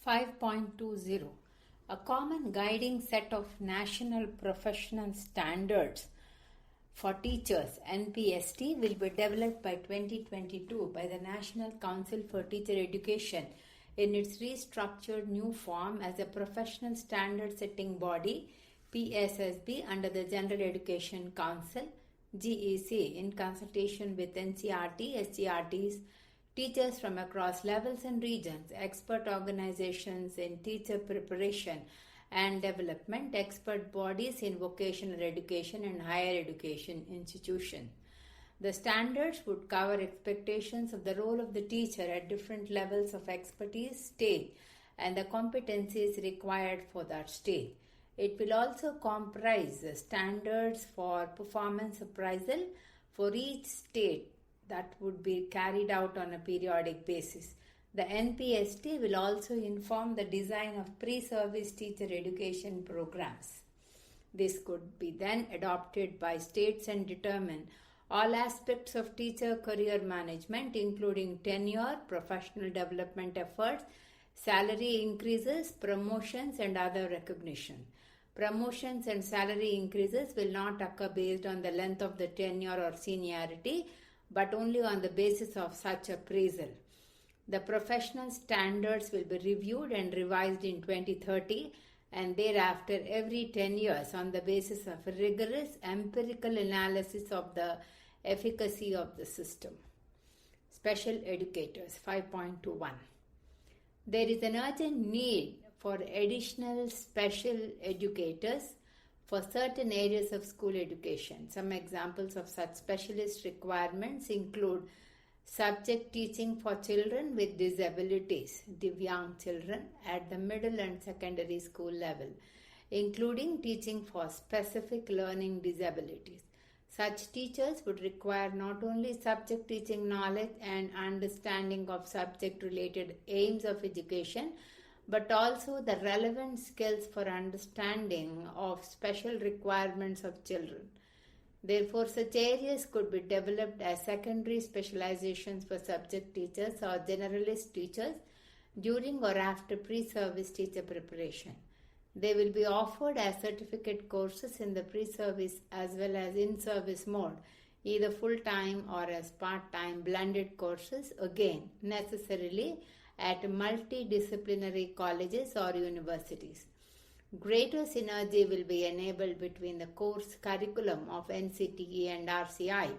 5.20 A common guiding set of national professional standards for teachers (NPST) will be developed by 2022 by the National Council for Teacher Education in its restructured new form as a professional standard setting body (PSSB) under the General Education Council (GEC) in consultation with NCERT, SGRTs, teachers from across levels and regions, expert organizations in teacher preparation and development, expert bodies in vocational education and higher education institutions. The standards would cover expectations of the role of the teacher at different levels of expertise stage and the competencies required for that stage. It will also comprise standards for performance appraisal for each stage that would be carried out on a periodic basis. The NPST will also inform the design of pre-service teacher education programs. This could be then adopted by states and determine all aspects of teacher career management, including tenure, professional development efforts, salary increases, promotions, and other recognition. Promotions and salary increases will not occur based on the length of the tenure or seniority, but only on the basis of such appraisal. The professional standards will be reviewed and revised in 2030 and thereafter every 10 years on the basis of rigorous empirical analysis of the efficacy of the system. Special educators 5.21 There is an urgent need for additional special educators for certain areas of school education. Some examples of such specialist requirements include subject teaching for children with disabilities, Divyang children, at the middle and secondary school level, including teaching for specific learning disabilities. Such teachers would require not only subject teaching knowledge and understanding of subject-related aims of education, but also the relevant skills for understanding of special requirements of children. Therefore, such areas could be developed as secondary specializations for subject teachers or generalist teachers during or after pre-service teacher preparation. They will be offered as certificate courses in the pre-service as well as in-service mode, either full-time or as part-time blended courses, again necessarily at multidisciplinary colleges or universities. Greater synergy will be enabled between the course curriculum of NCTE and RCI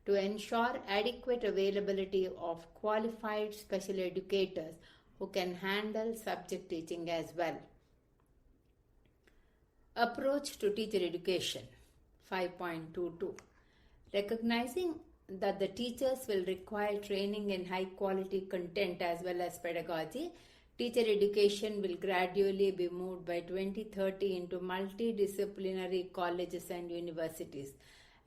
to ensure adequate availability of qualified special educators who can handle subject teaching as well. Approach to teacher education 5.22 Recognizing that the teachers will require training in high quality content as well as pedagogy, teacher education will gradually be moved by 2030 into multidisciplinary colleges and universities.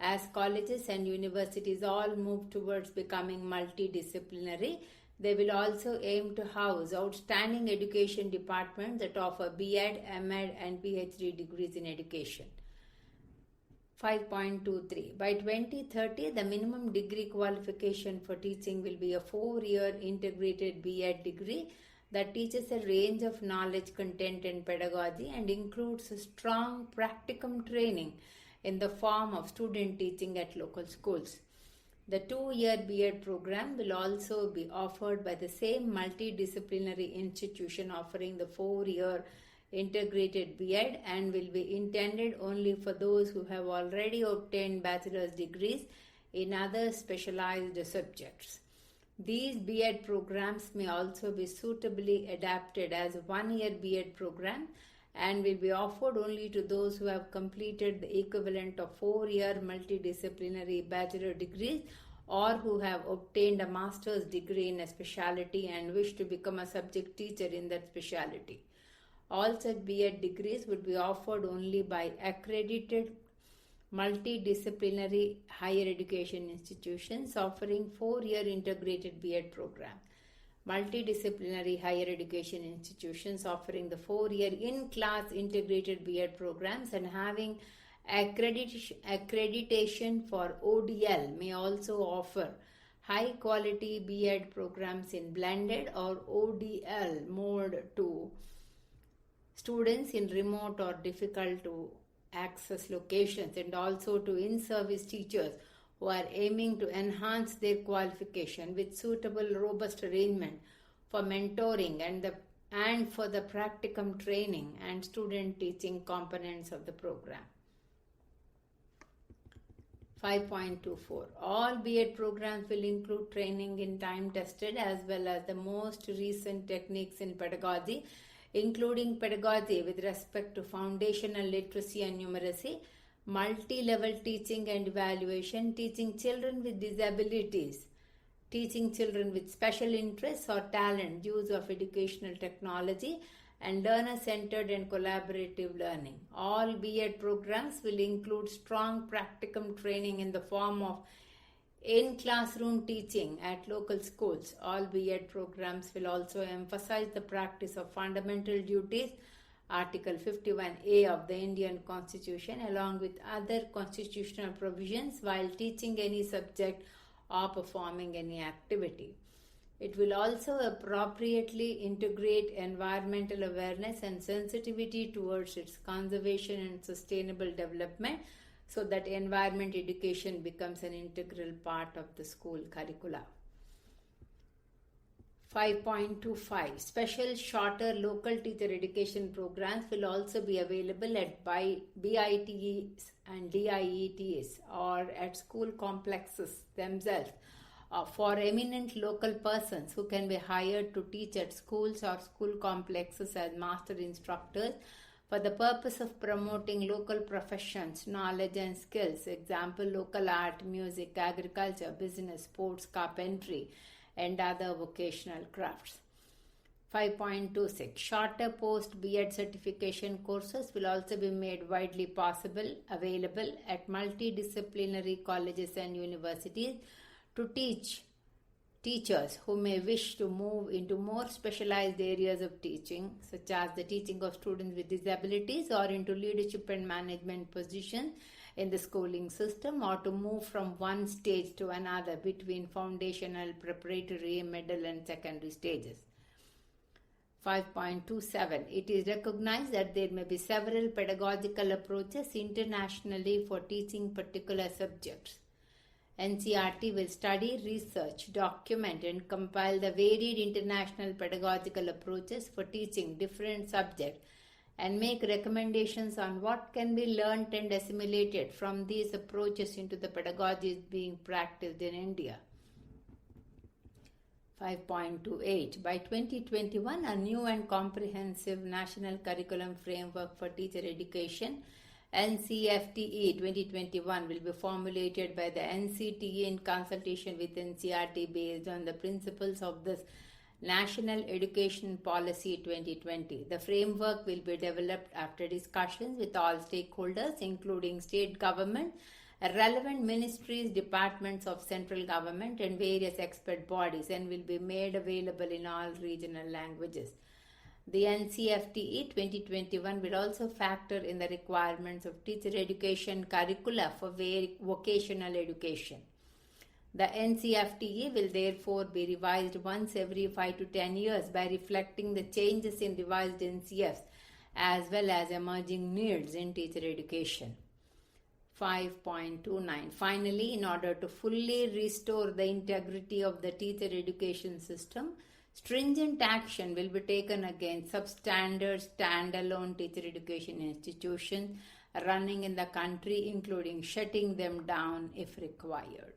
As colleges and universities all move towards becoming multidisciplinary, they will also aim to house outstanding education departments that offer B.Ed, M.Ed and PhD degrees in education. 5.23 By 2030, the minimum degree qualification for teaching will be a 4-year integrated B.Ed degree that teaches a range of knowledge, content and pedagogy and includes a strong practicum training in the form of student teaching at local schools. The 2-year B.Ed program will also be offered by the same multidisciplinary institution offering the 4-year integrated B.Ed and will be intended only for those who have already obtained bachelor's degrees in other specialized subjects. These B.Ed programs may also be suitably adapted as a 1-year B.Ed program and will be offered only to those who have completed the equivalent of 4-year multidisciplinary bachelor degrees or who have obtained a master's degree in a specialty and wish to become a subject teacher in that specialty. All such B.Ed degrees would be offered only by accredited multidisciplinary higher education institutions offering 4-year integrated B.Ed program. Multidisciplinary higher education institutions offering the 4-year in-class integrated B.Ed programs and having accreditation for ODL may also offer high quality B.Ed programs in blended or ODL mode to students in remote or difficult to access locations, and also to in-service teachers who are aiming to enhance their qualification with suitable robust arrangement for mentoring and for the practicum training and student teaching components of the program. 5.24. All B.Ed programs will include training in time-tested as well as the most recent techniques in pedagogy, including pedagogy with respect to foundational literacy and numeracy, multi-level teaching and evaluation, teaching children with disabilities, teaching children with special interests or talent, use of educational technology, and learner-centered and collaborative learning. All B.Ed programs will include strong practicum training in the form of in-classroom teaching at local schools. All B.Ed programs will also emphasize the practice of fundamental duties, Article 51A of the Indian Constitution, along with other constitutional provisions while teaching any subject or performing any activity. It will also appropriately integrate environmental awareness and sensitivity towards its conservation and sustainable development so that environment education becomes an integral part of the school curricula. 5.25. Special shorter local teacher education programs will also be available at BITEs and DIETs or at school complexes themselves for eminent local persons who can be hired to teach at schools or school complexes as master instructors for the purpose of promoting local professions, knowledge and skills, example local art, music, agriculture, business, sports, carpentry, and other vocational crafts. 5.26. Shorter post B.Ed certification courses will also be made widely available at multidisciplinary colleges and universities to teach teachers who may wish to move into more specialized areas of teaching, such as the teaching of students with disabilities, or into leadership and management positions in the schooling system, or to move from one stage to another between foundational, preparatory, middle and secondary stages. 5.27. It is recognized that there may be several pedagogical approaches internationally for teaching particular subjects. NCERT will study, research, document and compile the varied international pedagogical approaches for teaching different subjects and make recommendations on what can be learnt and assimilated from these approaches into the pedagogies being practiced in India. 5.28. By 2021, a new and comprehensive national curriculum framework for teacher education NCFTE 2021 will be formulated by the NCTE in consultation with NCERT based on the principles of this National Education Policy 2020. The framework will be developed after discussions with all stakeholders, including state government, relevant ministries, departments of central government, and various expert bodies, and will be made available in all regional languages. The NCFTE 2021 will also factor in the requirements of teacher education curricula for vocational education. The NCFTE will therefore be revised once every 5 to 10 years by reflecting the changes in revised NCFs as well as emerging needs in teacher education. 5.29. Finally, in order to fully restore the integrity of the teacher education system, stringent action will be taken against substandard standalone teacher education institutions running in the country, including shutting them down if required.